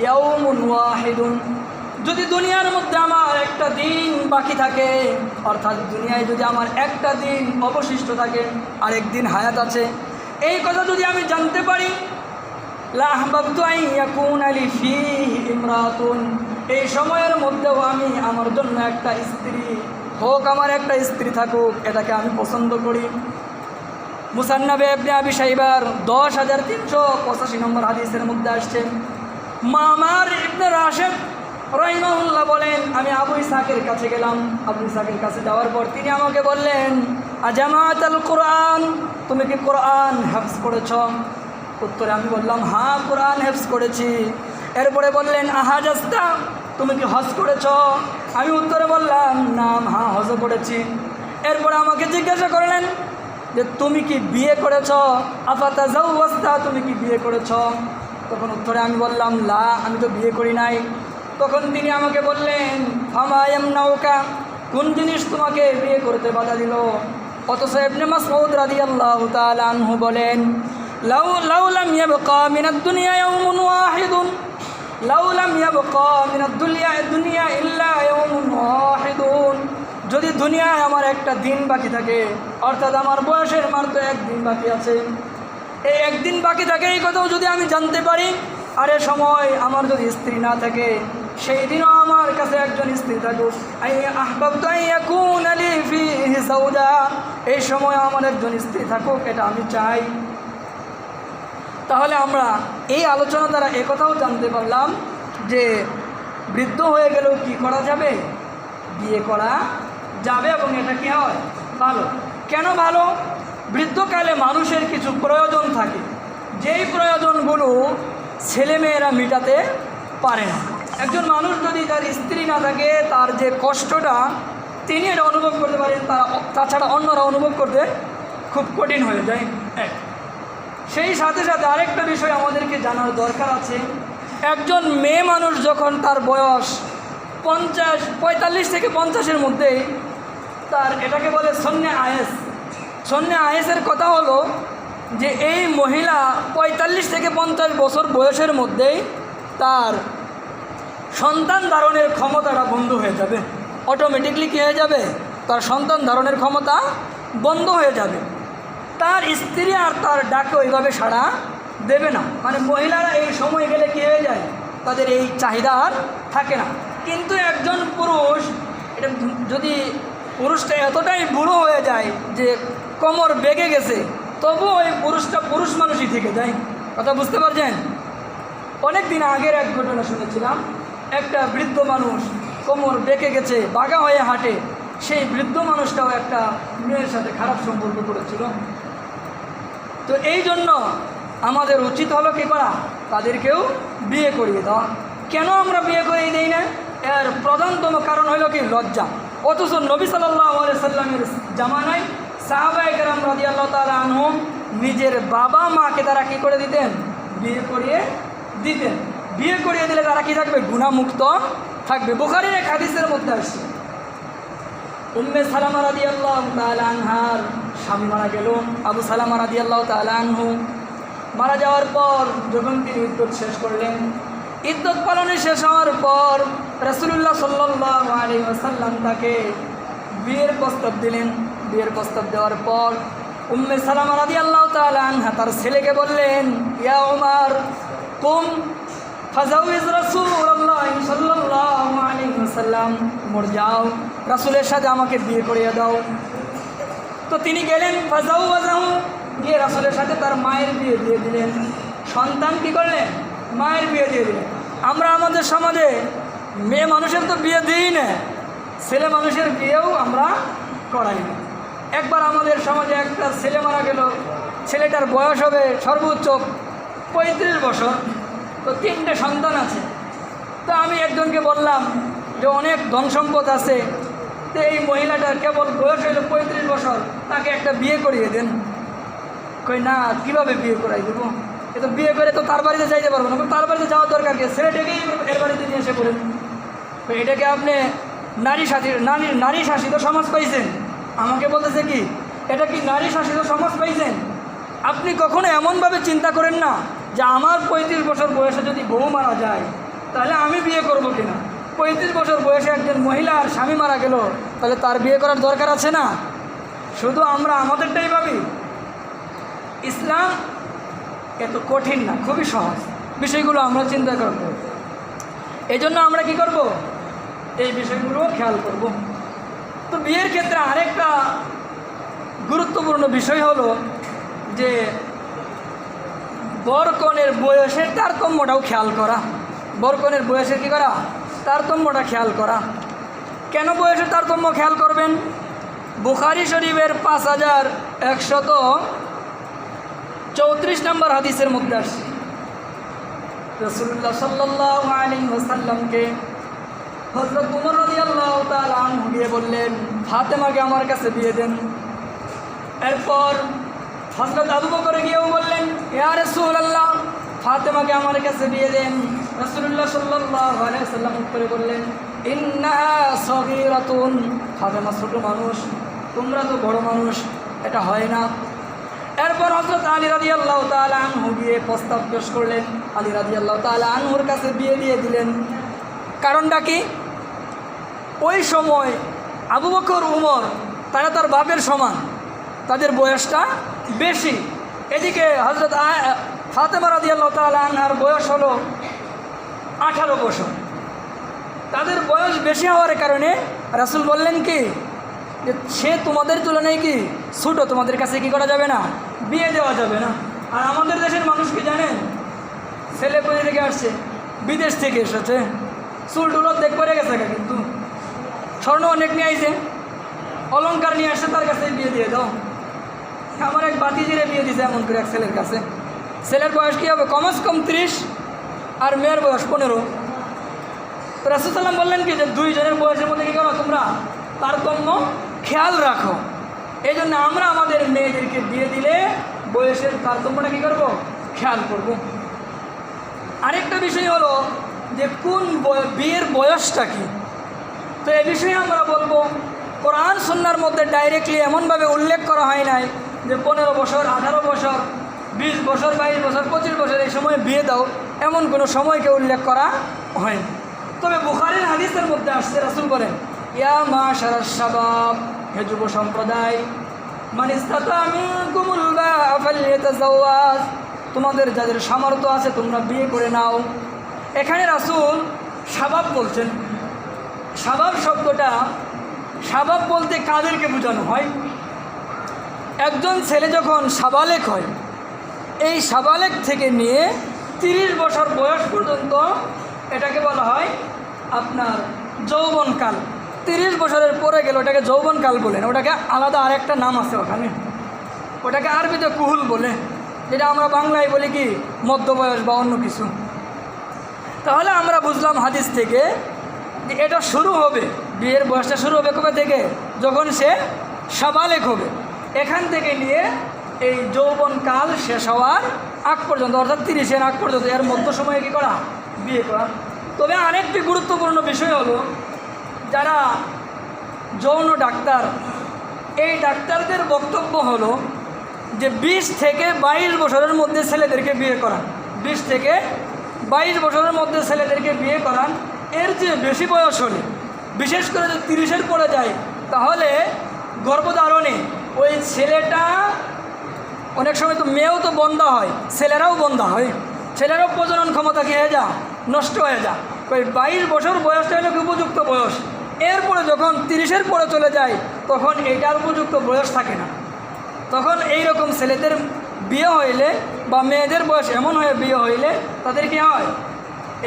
ইয়াউমুন ওয়াহিদুন, যদি দুনিয়ার মধ্যে আমার একটা দিন বাকি থাকে, অর্থাৎ দুনিয়ায় যদি আমার একটা দিন অবশিষ্ট থাকে, আরেক দিন হায়াত আছে, এই কথা যদি আমি জানতে পারি, লা আহবাবতু আন ইয়াকুনা লি ফীহি ইমরাতুন, এই সময়ের মধ্যেও আমি আমার জন্য একটা স্ত্রী হোক, আমার একটা স্ত্রী থাকুক, এটাকে আমি পছন্দ করি। মুসান্নাফে ইবনে আবি শাইবার 10,385 নম্বর হাদিসের মধ্যে আসছে, মামার ইবনে রাশিদ রাহিমাহুল্লাহ বলেন, আমি আবু ইসহাকের কাছে গেলাম। আবু ইসহাকের কাছে যাওয়ার পর তিনি আমাকে বললেন, আজামাতাল কোরআন, তুমি কি কোরআন হেফজ করেছ? উত্তরে আমি বললাম, হ্যাঁ কোরআন হেফজ করেছি। এরপরে বললেন, আহাজাস্তা, তুমি কি হজ করেছ? আমি উত্তরে বললাম, নাম, হ্যাঁ হজও করেছি। এরপরে আমাকে জিজ্ঞাসা করলেন যে তুমি কি বিয়ে করেছ? আফাতাজাওয়াজতা, তুমি কি বিয়ে করেছ? তখন উত্তরে আমি বললাম, লা, আমি তো বিয়ে করি নাই। তখন তিনি আমাকে বললেন, ফামা ইয়ামনাউকা, কোন জিনিস তোমাকে বিয়ে করতে বাধা দিল? অথচ ইবনে মাসউদ রাদিয়াল্লাহু তাআলা আনহু বলেন, লাউলাম ইয়াবকা মিনাদ দুনিয়া ইয়াউমুন ওয়াহিদুন, লাউলাম ইয়াবকা মিনাদ দুনিয়া ইল্লা ইয়াউমুন ওয়াহিদুন, যদি দুনিয়ায় আমার একটা দিন বাকি থাকে, অর্থাৎ আমার বয়সের মাত্র একদিন বাকি আছে, এই একদিন বাকি থাকে, এই কথাও যদি আমি জানতে পারি, আর এ সময় আমার যদি স্ত্রী না থাকে, সেই দিনও আমার কাছে একজন স্ত্রী থাকুক, আহবাবতু আন ইয়াকুনা লি ফীহি যাওজা, এই সময় আমার একজন স্ত্রী থাকুক, এটা আমি চাই। তাহলে আমরা এই আলোচনা দ্বারা একথাও জানতে পারলাম যে বৃদ্ধ হয়ে গেলেও কি করা যাবে? বিয়ে করা যাবে, এবং এটা কি হয়? ভালো। কেন ভালো? বৃদ্ধকালে মানুষের কিছু প্রয়োজন থাকে, যেই প্রয়োজনগুলো ছেলেমেয়েরা মেটাতে পারে না। একজন মানুষ যদি তার স্ত্রী না থাকে, তার যে কষ্টটা তিনি এটা অনুভব করতে পারেন, তাছাড়া অন্যরা অনুভব করতে খুব কঠিন হয়ে যায়। সেই সাথে সাথে আরেকটা বিষয় আমাদেরকে জানার দরকার আছে, একজন মেয়ে মানুষ যখন তার বয়স 45 থেকে 50-এর মধ্যে, তার এটাকে বলে সন্নে আয়েস। সন্নে আয়েসের কথা হলো যে এই মহিলা 45 থেকে 50 বছর বয়সের মধ্যেই তার সন্তান ধারণের ক্ষমতাটা বন্ধ হয়ে যাবে। অটোমেটিকলি কী হয়ে যাবে? তার সন্তান ধারণের ক্ষমতা বন্ধ হয়ে যাবে। তার স্ত্রী আর তার ডাকে ওইভাবে সাড়া দেবে না। মানে মহিলারা এই সময় গেলে কী হয়ে যায়? তাদের এই চাহিদা আর থাকে না। কিন্তু একজন পুরুষ, এটা যদি পুরুষটা এতটাই বুড়ো হয়ে যায় যে কোমর বেগে গেছে, তবুও ওই পুরুষটা পুরুষ মানুষই থেকে যায়। কথা বুঝতে পারছেন? অনেক দিন আগের এক ঘটনা শুনেছিলাম একটা বৃদ্ধ মানুষ কোমর বেঁকে গেছে, বাঁকা হয়ে হাঁটে, সেই বৃদ্ধ মানুষটাও একটা মেয়ের সাথে খারাপ সম্পর্ক করেছিল। তো এই জন্য আমাদের উচিত হলো কি করা, তাদেরকেও বিয়ে করিয়ে দেওয়া। কেন আমরা বিয়ে করিয়ে দিই না? এর প্রধানতম কারণ হলো কি, লজ্জা। অথচ নবী সাল্লাল্লাহু আলাইহি সাল্লামের জামানায় সাহাবায়ে কেরাম রাদিয়াল্লাহু তাআলা আনহুম নিজের বাবা মাকে তারা কী করে দিতেন? বিয়ে করিয়ে দিতেন। বিয়ে করিয়ে দিলে তারা কি থাকবে? গুনাহমুক্ত থাকবে। বুখারীর এক হাদিসের মধ্যে আসছে, উম্মে সালামা রাদিয়াল্লাহু তাআলা আনহার স্বামী মারা গেল। আবু সালামা রাদিয়াল্লাহু তাআলা আনহু মারা যাওয়ার পর যখন তিনি ইদ্যত শেষ করলেন, ইদ্যত পালনে শেষ হওয়ার পর রাসূলুল্লাহ সাল্লাল্লাহু আলাইহি ওয়াসাল্লাম তাকে বিয়ের প্রস্তাব দিলেন। বিয়ের প্রস্তাব দেওয়ার পর উম্মে সালামা রাদিয়াল্লাহু তাআলা আনহা তার ছেলেকে বললেন, ইয়া উমর কুম ফাজাউইজ রাসূলুল্লাহ সাল্লাল্লাহু আলাইহি ওয়াসাল্লাম, উমর যাও রাসূলের সাথে আমাকে বিয়ে করিয়ে দাও। তো তিনি গেলেন, ফাজাউজাহু, গিয়ে রাসূলের সাথে তার মায়ের বিয়ে দিয়ে দিলেন। সন্তান কী করলেন? মায়ের বিয়ে দিয়ে দিলেন। আমরা আমাদের সমাজে মেয়ে মানুষের তো বিয়ে দিই না, ছেলে মানুষের বিয়েও আমরা করাই না। একবার আমাদের সমাজে একটা ছেলে মারা গেল, ছেলেটার বয়স হবে সর্বোচ্চ 35 বছর, তো 3টে সন্তান আছে। তো আমি একজনকে বললাম যে অনেক ধন সম্পদ আছে, তো এই মহিলাটার কেবল বয়স হলো 35 বছর, তাকে একটা বিয়ে করিয়ে দেন। কই না, কীভাবে বিয়ে করাই দেবো? এ তো বিয়ে করে তো তার বাড়িতে যাইতে পারবো না। তার বাড়িতে যাওয়ার দরকার কি? ছেলেটাকেই এর বাড়িতে নিয়ে এসে করেন। তো এটাকে আপনি নারী শাসিত সমাজ পাইছেন? আমাকে বলতেছে কি, এটা কি নারী শাসিত সমাজ পাইছেন? আপনি কখনো এমনভাবে চিন্তা করেন না যে আমার 35 বছর বয়সে যদি বউ মারা যায় তাহলে আমি বিয়ে করব কিনা। 35 বছর বয়সে একজন মহিলার স্বামী মারা গেল, তাহলে তার বিয়ে করার দরকার আছে না? শুধু আমরা আমাদেরটাই ভাবি। ইসলাম এত কঠিন না, খুবই সহজ। বিষয়গুলো আমরা চিন্তা করব, এই জন্য আমরা কি করব? এই বিষয়গুলো খেয়াল করব। তো বিয়ের ক্ষেত্রে আরেকটা গুরুত্বপূর্ণ বিষয় হলো যে বরকনের বয়সের তারতম্যটাও খেয়াল করা। বরকনের বয়সের কী করা? তারতম্যটা খেয়াল করা। কেন বয়সের তারতম্য খেয়াল করবেন? বুখারী শরীফের 5134 নম্বর হাদিসের মধ্যে আসছে, রাসূলুল্লাহ সাল্লাল্লাহু আলাইহি ওয়াসাল্লামকে হযরত উমর রাদিয়াল্লাহু তাআলা আনহু গিয়ে বললেন, ফাতেমাকে আমার কাছে বিয়ে দেন। এরপর হযরত আবু বকর গিয়েও বললেন, ইয়া রাসূলুল্লাহ, ফাতেমাকে আমার কাছে বিয়ে দেন। রাসূলুল্লাহ সাল্লাল্লাহু আলাইহি ওয়াসাল্লাম উত্তরে বললেন, ইন্নাহা সগীরাতুন, ফাতেমা ছোট মানুষ, তোমরা তো বড় মানুষ, এটা হয় না। এরপর হযরত আলী রাদিয়াল্লাহু তাআলা আনহু গিয়ে প্রস্তাব পেশ করলেন। আলী রাদিয়াল্লাহু তাআলা আনহুর কাছে বিয়ে দিয়ে দিলেন। কারণটা কি? ওই সময় আবু বকর, উমর তারা তার বাপের সমান, তাদের বয়সটা বেশি। এদিকে হযরত ফাতেমা রাদিয়াল্লাহু তাআলা আনহার বয়স হলো 18 বছর। তাদের বয়স বেশি হওয়ার কারণে রাসূল বললেন কি, যে সে তোমাদের তুলনায় কি ছোটো, তোমাদের কাছে কি করা যাবে না, বিয়ে দেওয়া যাবে না। আর আমাদের দেশের মানুষ কি জানেন? ছেলে কোথা থেকে আসছে? বিদেশ থেকে এসেছে, চুল টুলো দেখ পড়ে গেছে, কিন্তু স্বর্ণ অনেক নিয়ে আইছে, অলংকার নিয়ে আসছে, তার কাছে বিয়ে দিয়ে দাও। আমার এক বাতিজিরে বিয়ে দিয়েছে এমন করে এক ছেলের কাছে। ছেলের বয়স কী হবে? কমসে কম 30, আর মেয়ের বয়স 15। তো রাসূল সাল্লাম বললেন কি, যে দুইজনের বয়সের মধ্যে কী করো তোমরা? তারতম্য খেয়াল রাখো। এই জন্য আমরা আমাদের মেয়েদেরকে বিয়ে দিলে বয়সের তারতম্যটা কী করবো? খেয়াল করব। আরেকটা বিষয় হলো যে কোন বিয়ের বয়সটা কি। তো এই বিষয়ে আমরা বলবো, কোরআন সুন্নাহর মধ্যে ডাইরেক্টলি এমনভাবে উল্লেখ করা হয় নাই যে 15 বছর, 18 বছর, 20 বছর, 22 বছর, 25 বছর এই সময় বিয়ে দাও, এমন কোনো সময়কে উল্লেখ করা হয়নি। তবে বুখারীর হাদিসের মধ্যে আসছে, রাসূল বলেন, ইয়া মাশারাশ শাবাব, হে যুব সম্প্রদায়, মান ইসতাতা মিনকুমুল বা'a ফালইতাযাওয়াজ, তোমাদের যাদের সামর্থ্য আছে তোমরা বিয়ে করে নাও। এখানে রাসূল শাবাব বলছেন। শাবাব শব্দটা, শাবাব বলতে কাদেরকে বোঝানো হয়? একজন ছেলে যখন সাবালেক হয়, এই সাবালেক থেকে নিয়ে 30 বছর বয়স পর্যন্ত এটাকে বলা হয় আপনার যৌবনকাল। 30 বছরের পরে গেলে ওটাকে যৌবনকাল বলেন, ওটাকে আলাদা আরেকটা নাম আছে ওখানে, ওটাকে আরবিতে কুহুল বলে, যেটা আমরা বাংলায় বলি কি মধ্যবয়স বা অন্য কিছু। তাহলে আমরা বুঝলাম হাদিস থেকে যে এটা শুরু হবে, বিয়ের বয়সটা শুরু হবে কবে থেকে? যখন সে সাবালেক হবে। এখান থেকে নিয়ে এই যৌবনকাল শেষ হওয়ার আগ পর্যন্ত, অর্থাৎ 30-এর আগ পর্যন্ত, এর মধ্য সময়ে কী করা? বিয়ে করা। তবে আরেকটি গুরুত্বপূর্ণ বিষয় হলো, যারা যৌন ডাক্তার, এই ডাক্তারদের বক্তব্য হলো যে 20 থেকে 22 বছরের মধ্যে ছেলেদেরকে বিয়ে করান, 20 থেকে 22 বছরের মধ্যে ছেলেদেরকে বিয়ে করান। এর যে বেশি বয়স হলে, বিশেষ করে যদি 30-এর পরে যায়, তাহলে গর্ভধারণে ওই ছেলেটা, অনেক সময় তো মেয়েও তো বন্ধা হয়, ছেলেরাও বন্ধা হয়, ছেলেরাও প্রজনন ক্ষমতা কী হয়ে যায়? নষ্ট হয়ে যায়। ওই 22 বছর বয়সটা হলো উপযুক্ত বয়স। এরপরে যখন 30-এর পরে চলে যায়, তখন এটার উপযুক্ত বয়স থাকে না। তখন এই রকম ছেলেদের বিয়ে হইলে বা মেয়েদের বয়স এমন হয়ে বিয়ে হইলে তাদের কী হয়?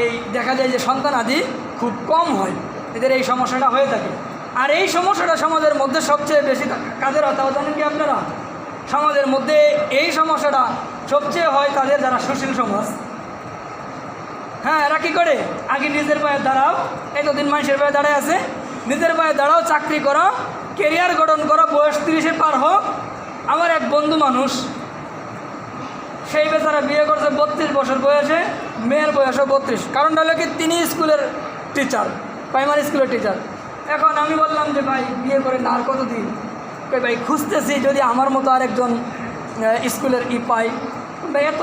এই দেখা যায় যে সন্তান আদি খুব কম হয়, এদের এই সমস্যাটা হয়ে থাকে। আর এই সমস্যাটা সমাজের মধ্যে সবচেয়ে বেশি কাদের হয় তাও জানেন কি আপনারা? সমাজের মধ্যে এই সমস্যাটা সবচেয়ে হয় তাদের যারা সুশীল সমাজ। হ্যাঁ, এরা কী করে? আগে নিজের পায়ে দাঁড়াও, এতদিন মানুষের পায়ে দাঁড়ায় আছে, নিজের পায়ে দাঁড়াও, চাকরি করো, কেরিয়ার গঠন করো, বয়স 30-এ পার হোক। আমার এক বন্ধু মানুষ, সেই বেচারা বিয়ে করছে 32 বছর বয়সে, মেয়ের বয়সও 32। কারণটা হলো কি, তিনি স্কুলের টিচার, প্রাইমারি স্কুলের টিচার। এখন আমি বললাম যে ভাই বিয়ে করে না আর কতদিন? ভাই খুঁজতেছি, যদি আমার মতো আরেকজন স্কুলের পাই। ভাই এত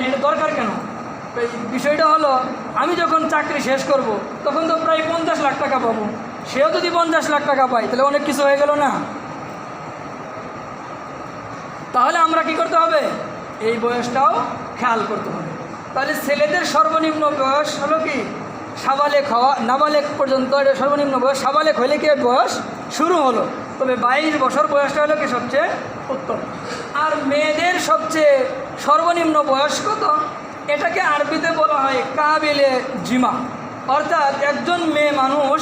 এটা দরকার কেন? বিষয়টা হলো, আমি যখন চাকরি শেষ করব তখন তো প্রায় 50 লাখ টাকা পাবো, সেও যদি 50 লাখ টাকা পায় তাহলে অনেক কিছু হয়ে গেল না? তাহলে আমরা কি করতে হবে? এই বয়সটাও খেয়াল করতে হবে। তাহলে ছেলেদের সর্বনিম্ন বয়স হলো কি সাবালেক হওয়া, নাবালেক পর্যন্ত এটা সর্বনিম্ন বয়স। সাবালেক হলে কি বয়স শুরু হলো, তবে 22 বছর বয়সটা হলো কি সবচেয়ে উত্তম। আর মেয়েদের সবচেয়ে সর্বনিম্ন বয়স কত? এটাকে আরবিতে বলা হয় কাবিলে জিমা, অর্থাৎ একজন মেয়ে মানুষ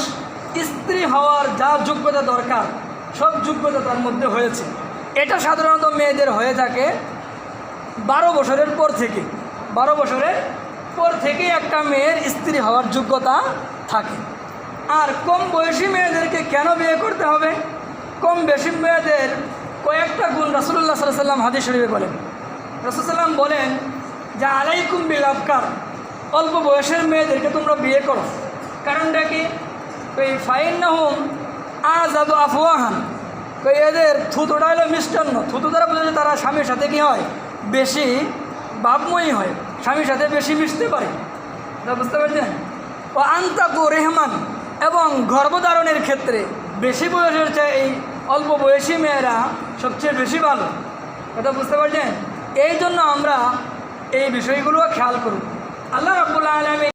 স্ত্রী হওয়ার যা যোগ্যতা দরকার সব যোগ্যতা তার মধ্যে হয়েছে। এটা সাধারণত মেয়েদের হয়ে থাকে 12 বছরের পর থেকে। 12 বছরের পর থেকে একটা মেয়ের স্ত্রী হওয়ার যোগ্যতা থাকে। আর কম বয়সী মেয়েদেরকে কেন বিয়ে করতে হবে? কম বেশি মেয়েদের কয়েকটা গুণ রাসূলুল্লাহ সাল্লাল্লাহু আলাইহি ওয়াসাল্লাম হাদিস শরীফে বলেন। রাসূল সাল্লাম বলেন যে আলাইকুম বিল আবকার, অল্প বয়সের মেয়েদেরকে তোমরা বিয়ে করো। কারণটা কি? ওই ফাইন্নাহুম আযাদু আফওয়াহান, এদের থুতুটা হলো মিষ্টান্ন। থুতু দ্বারা বোঝা যায় তারা স্বামীর সাথে কী হয়? বেশি ভাবময়ী হয়, স্বামীর সাথে বেশি মিশতে পারে। বুঝতে পারছেন? ও আনতাকু রেহমান, এবং গর্ভধারণের ক্ষেত্রে বেশি বয়সের চেয়ে এই অল্প বয়সী মেয়েরা সবচেয়ে বেশি ভালো। এটা বুঝতে পারছেন? এই জন্য আমরা এই বিষয়গুলো খেয়াল করব। আল্লাহ রাব্বুল আলামিন